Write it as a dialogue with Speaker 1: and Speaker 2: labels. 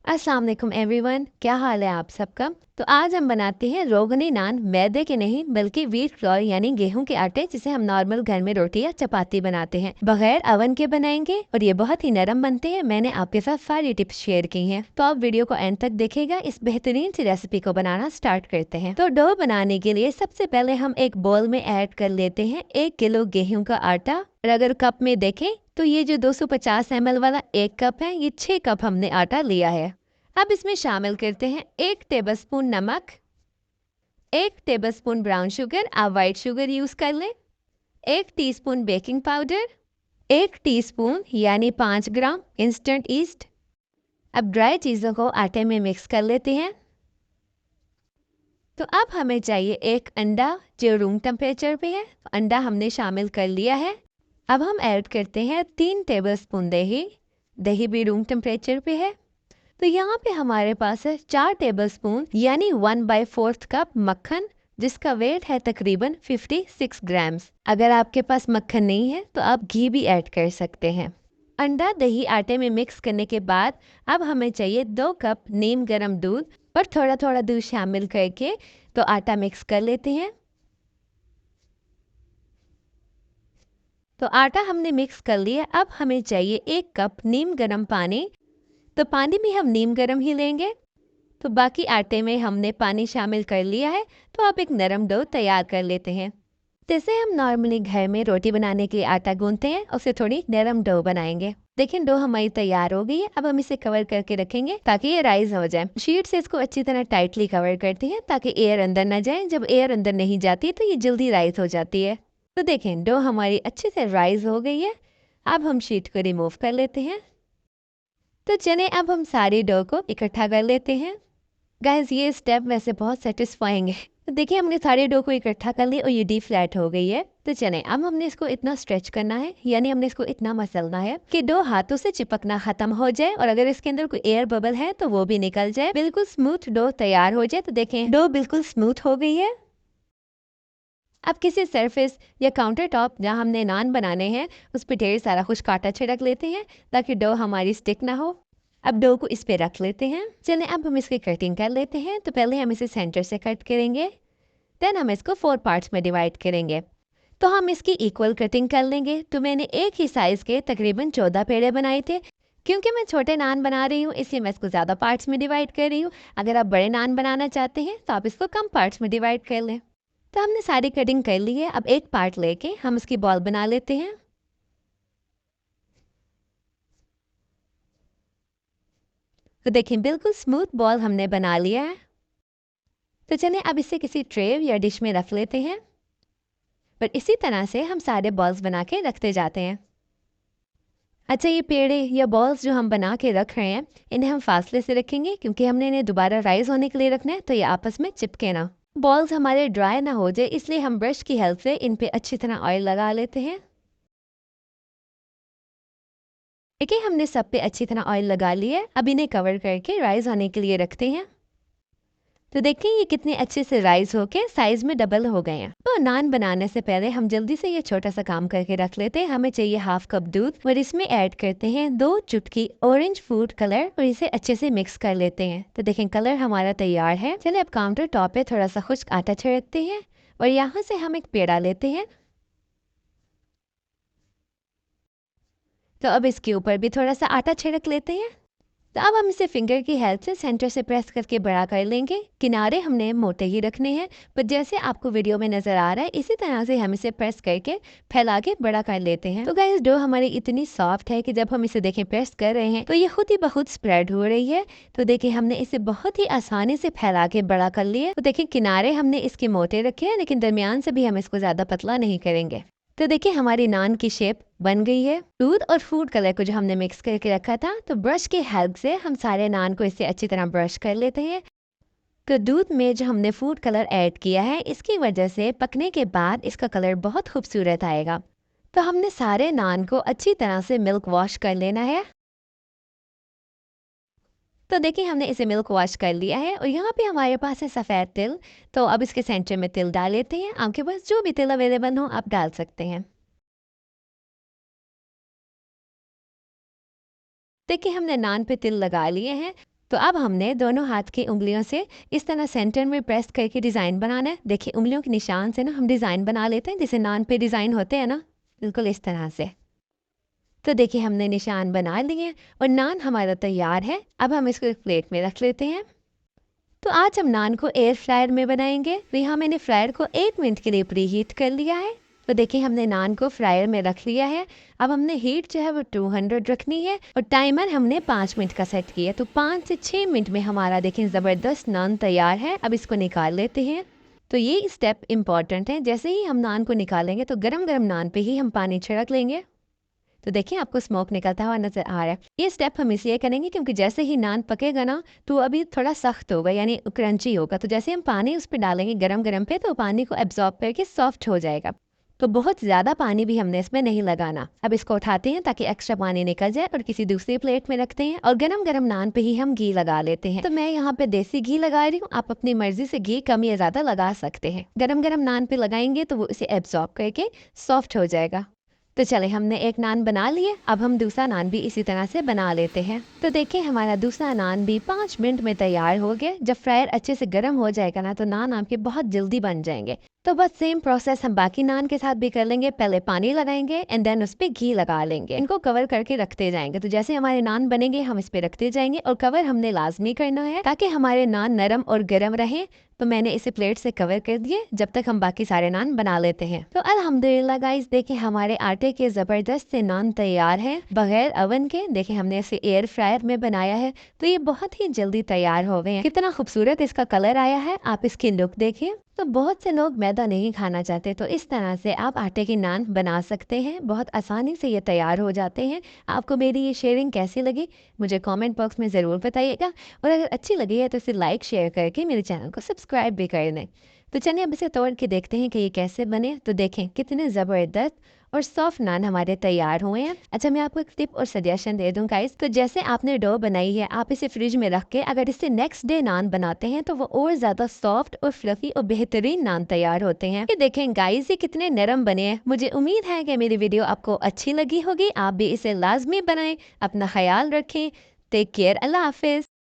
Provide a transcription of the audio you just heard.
Speaker 1: अस्सलाम वालेकुम एवरीवन, क्या हाल है आप सबका। तो आज हम बनाते हैं रोगनी नान। मैदे के नहीं बल्कि व्हीट फ्लोर यानी गेहूं के आटे, जिसे हम नॉर्मल घर में रोटी या चपाती बनाते हैं, बगैर अवन के बनाएंगे और ये बहुत ही नरम बनते हैं। मैंने आपके साथ सारी टिप्स शेयर की हैं, तो आप वीडियो को एंड तक देखेगा। इस बेहतरीन सी रेसिपी को बनाना स्टार्ट करते हैं। तो डो बनाने के लिए सबसे पहले हम एक बोल में ऐड कर लेते हैं 1 किलो गेहूं का आटा। और अगर कप में देखें तो ये जो 250 ml वाला 1 कप है, ये 6 कप हमने आटा लिया है। अब इसमें शामिल करते हैं 1 टेबलस्पून नमक, 1 टेबलस्पून ब्राउन शुगर, आप व्हाइट शुगर यूज कर लें, 1 टीस्पून बेकिंग पाउडर, 1 टीस्पून यानी 5 ग्राम इंस्टेंट ईस्ट। अब ड्राई चीज़ों को आटे में मिक्स कर लेते हैं। तो अब हमें चाहिए 1 अंडा जो रूम टेम्परेचर पे है। अंडा हमने शामिल कर लिया है। अब हम ऐड करते हैं 3 टेबलस्पून दही। दही भी रूम टेम्परेचर पे है। तो यहाँ पे हमारे पास है 4 टेबलस्पून यानी 1/4 कप मक्खन, जिसका वेट है तकरीबन 56 ग्राम्स। अगर आपके पास मक्खन नहीं है तो आप घी भी ऐड कर सकते हैं। अंडा दही आटे में मिक्स करने के बाद अब हमें चाहिए 2 कप नीम गर्म दूध और थोड़ा थोड़ा दूध शामिल करके तो आटा मिक्स कर लेते हैं। तो आटा हमने मिक्स कर लिया। अब हमें चाहिए 1 कप नीम गर्म पानी। तो पानी भी हम नीम गर्म ही लेंगे। तो बाकी आटे में हमने पानी शामिल कर लिया है। तो आप एक नरम डो तैयार कर लेते हैं। जैसे हम नॉर्मली घर में रोटी बनाने के लिए आटा गूंथते हैं, उससे थोड़ी नरम डो बनाएंगे। देखिए डो हमारी तैयार हो गई है। अब हम इसे कवर करके रखेंगे ताकि ये राइज हो जाए। शीट से इसको अच्छी तरह टाइटली कवर करते हैं ताकि एयर अंदर ना जाए। जब एयर अंदर नहीं जाती तो ये जल्दी राइज हो जाती है। तो देखें डो हमारी अच्छे से राइज हो गई है। अब हम शीट को रिमूव कर लेते हैं। तो चलिए अब हम सारी डो को इकट्ठा कर लेते हैं। गाइस ये स्टेप वैसे बहुत सेटिस्फाइंग है। तो देखिए हमने सारे डो को इकट्ठा कर लिया और ये डी फ्लैट हो गई है। तो चलें अब हमने इसको इतना स्ट्रेच करना है, यानी हमने इसको इतना मसलना है कि डो हाथों से चिपकना खत्म हो जाए और अगर इसके अंदर कोई एयर बबल है तो वो भी निकल जाए। बिल्कुल स्मूथ डो तैयार हो जाए। तो देखें डो बिल्कुल स्मूथ हो गई है। अब किसी सरफेस या काउंटर टॉप जहाँ हमने नान बनाने हैं उस पर ढेर सारा खुश्क आटा छिड़क लेते हैं ताकि डो हमारी स्टिक ना हो। अब डो को इस पे रख लेते हैं। चलें अब हम इसकी कटिंग कर लेते हैं। तो पहले हम इसे सेंटर से कट करेंगे, देन हम इसको 4 पार्ट्स में डिवाइड करेंगे। तो हम इसकी इक्वल कटिंग कर लेंगे। तो मैंने एक ही साइज के तकरीबन 14 पेड़े बनाए थे। क्योंकि मैं छोटे नान बना रही हूँ इसलिए मैं इसको ज़्यादा पार्ट्स में डिवाइड कर रही हूँ। अगर आप बड़े नान बनाना चाहते हैं तो आप इसको कम पार्ट्स में डिवाइड कर लें। तो हमने सारी कटिंग कर ली है। अब एक पार्ट लेके हम इसकी बॉल बना लेते हैं। तो देखें बिल्कुल स्मूथ बॉल हमने बना लिया है। तो चलिए अब इसे किसी ट्रे या डिश में रख लेते हैं। पर इसी तरह से हम सारे बॉल्स बना के रखते जाते हैं। अच्छा ये पेड़े या बॉल्स जो हम बना के रख रहे हैं इन्हें हम फासले से रखेंगे क्योंकि हमने इन्हें दोबारा राइज होने के लिए रखना है, तो ये आपस में चिपके ना। बॉल्स हमारे ड्राई ना हो जाए इसलिए हम ब्रश की हेल्प से इन पे अच्छी तरह ऑयल लगा लेते हैं। देखिए हमने सब पे अच्छी तरह ऑयल लगा लिया है। अब इन्हें कवर करके राइज होने के लिए रखते हैं। तो देखिए ये कितने अच्छे से राइज होके साइज में डबल हो गए हैं। तो नान बनाने से पहले हम जल्दी से ये छोटा सा काम करके रख लेते हैं। हमें चाहिए 1/2 कप दूध और इसमें ऐड करते हैं 2 चुटकी ऑरेंज फूड कलर और इसे अच्छे से मिक्स कर लेते हैं। तो देखें कलर हमारा तैयार है। चलिए अब काउंटर टॉप पे थोड़ा सा खुश्क आटा छिड़कते हैं और यहाँ से हम एक पेड़ा लेते हैं। तो अब इसके ऊपर भी थोड़ा सा आटा छिड़क लेते हैं। तो अब हम इसे फिंगर की हेल्प से सेंटर से प्रेस करके बड़ा कर लेंगे। किनारे हमने मोटे ही रखने हैं, पर जैसे आपको वीडियो में नजर आ रहा है इसी तरह से हम इसे प्रेस करके फैला के बड़ा कर लेते हैं। तो गाइस डो हमारी इतनी सॉफ्ट है कि जब हम इसे देखें प्रेस कर रहे हैं तो ये खुद ही बहुत स्प्रेड हो रही है। तो देखिए हमने इसे बहुत ही आसानी से फैला के बड़ा कर लिया। तो देखिए किनारे हमने इसके मोटे रखे हैं लेकिन दरमियान से भी हम इसको ज्यादा पतला नहीं करेंगे। तो देखिए हमारी नान की शेप बन गई है। दूध और फूड कलर को जो हमने मिक्स करके रखा था तो ब्रश की हेल्प से हम सारे नान को इससे अच्छी तरह ब्रश कर लेते हैं। तो दूध में जो हमने फूड कलर ऐड किया है इसकी वजह से पकने के बाद इसका कलर बहुत खूबसूरत आएगा। तो हमने सारे नान को अच्छी तरह से मिल्क वॉश कर लेना है। तो देखिए हमने इसे मिल्क वॉश कर लिया है और यहाँ पे हमारे पास है सफ़ेद तिल। तो अब इसके सेंटर में तिल डाल लेते हैं। आपके पास जो भी तिल अवेलेबल हो आप डाल सकते हैं। देखिए हमने नान पे तिल लगा लिए हैं। तो अब हमने दोनों हाथ की उंगलियों से इस तरह सेंटर में प्रेस करके डिज़ाइन बनाना है। देखिए उंगलियों के निशान से ना हम डिज़ाइन बना लेते हैं, जैसे नान पे डिज़ाइन होते हैं ना, बिल्कुल इस तरह से। तो देखिए हमने निशान बना लिए और नान हमारा तैयार है। अब हम इसको एक प्लेट में रख लेते हैं। तो आज हम नान को एयर फ्रायर में बनाएंगे। तो यहाँ मैंने फ्रायर को 1 मिनट के लिए प्री हीट कर लिया है। तो देखिए हमने नान को फ्रायर में रख लिया है। अब हमने हीट जो है वो 200 रखनी है और टाइमर हमने 5 मिनट का सेट किया। तो 5 से 6 मिनट में हमारा देखें ज़बरदस्त नान तैयार है। अब इसको निकाल लेते हैं। तो ये स्टेप इम्पॉर्टेंट है। जैसे ही हम नान को निकालेंगे तो गरम गरम नान पे ही हम पानी छिड़क लेंगे। तो देखिए आपको स्मोक निकलता हुआ नजर आ रहा है। ये स्टेप हम इसलिए करेंगे क्योंकि जैसे ही नान पकेगा ना तो अभी थोड़ा सख्त होगा, यानी क्रंची होगा। तो जैसे हम पानी उस पर डालेंगे गरम गरम पे तो पानी को एब्जॉर्ब करके सॉफ्ट हो जाएगा। तो बहुत ज़्यादा पानी भी हमने इसमें नहीं लगाना। अब इसको उठाते हैं ताकि एक्स्ट्रा पानी निकल जाए और किसी दूसरी प्लेट में रखते हैं और गरम गरम नान पे ही हम घी लगा लेते हैं। तो मैं यहाँ पे देसी घी लगा रही हूँ, आप अपनी मर्जी से घी कम या ज़्यादा लगा सकते हैं। गरम गरम नान पे लगाएंगे तो वो इसे एब्जॉर्ब करके सॉफ्ट हो जाएगा। तो चले हमने एक नान बना लिए, अब हम दूसरा नान भी इसी तरह से बना लेते हैं। तो देखिए हमारा दूसरा नान भी 5 मिनट में तैयार हो गया। जब फ्रायर अच्छे से गर्म हो जाएगा ना तो नान आपके बहुत जल्दी बन जाएंगे। तो बस सेम प्रोसेस हम बाकी नान के साथ भी कर लेंगे। पहले पानी लगाएंगे एंड देन उस पर घी लगा लेंगे। इनको कवर करके रखते जाएंगे। तो जैसे हमारे नान बनेंगे हम इस पे रखते जाएंगे और कवर हमने लाजमी करना है ताकि हमारे नान नरम और गर्म रहे। तो मैंने इसे प्लेट से कवर कर दिए जब तक हम बाकी सारे नान बना लेते हैं। तो अल्हम्दुलिल्लाह गाइस देखिए हमारे आटे के जबरदस्त से नान तैयार है बगैर अवन के। देखिए हमने इसे एयर फ्रायर में बनाया है तो ये बहुत ही जल्दी तैयार हो गए हैं। कितना खूबसूरत इसका कलर आया है, आप इसकी लुक देखिए। तो बहुत से लोग मैदा नहीं खाना चाहते तो इस तरह से आप आटे की नान बना सकते हैं। बहुत आसानी से ये तैयार हो जाते हैं। आपको मेरी ये शेयरिंग कैसी लगी मुझे कमेंट बॉक्स में ज़रूर बताइएगा और अगर अच्छी लगी है तो इसे लाइक शेयर करके मेरे चैनल को सब्सक्राइब भी कर दें। तो चलिए अब इसे तोड़ के देखते हैं कि ये कैसे बने। तो देखें कितने ज़बरदस्त और सॉफ्ट नान हमारे तैयार हुए हैं। अच्छा मैं आपको एक टिप और सजेशन दे दूं गाइस। तो जैसे आपने डो बनाई है आप इसे फ्रिज में रख के अगर इससे नेक्स्ट डे नान बनाते हैं तो वो और ज़्यादा सॉफ्ट और फ्लफी और बेहतरीन नान तैयार होते हैं। ये देखें गाइस ये कितने नरम बने हैं। मुझे उम्मीद है कि मेरी वीडियो आपको अच्छी लगी होगी। आप भी इसे लाजमी बनाएं। अपना ख्याल रखें। Take care. अल्लाह हाफिज़।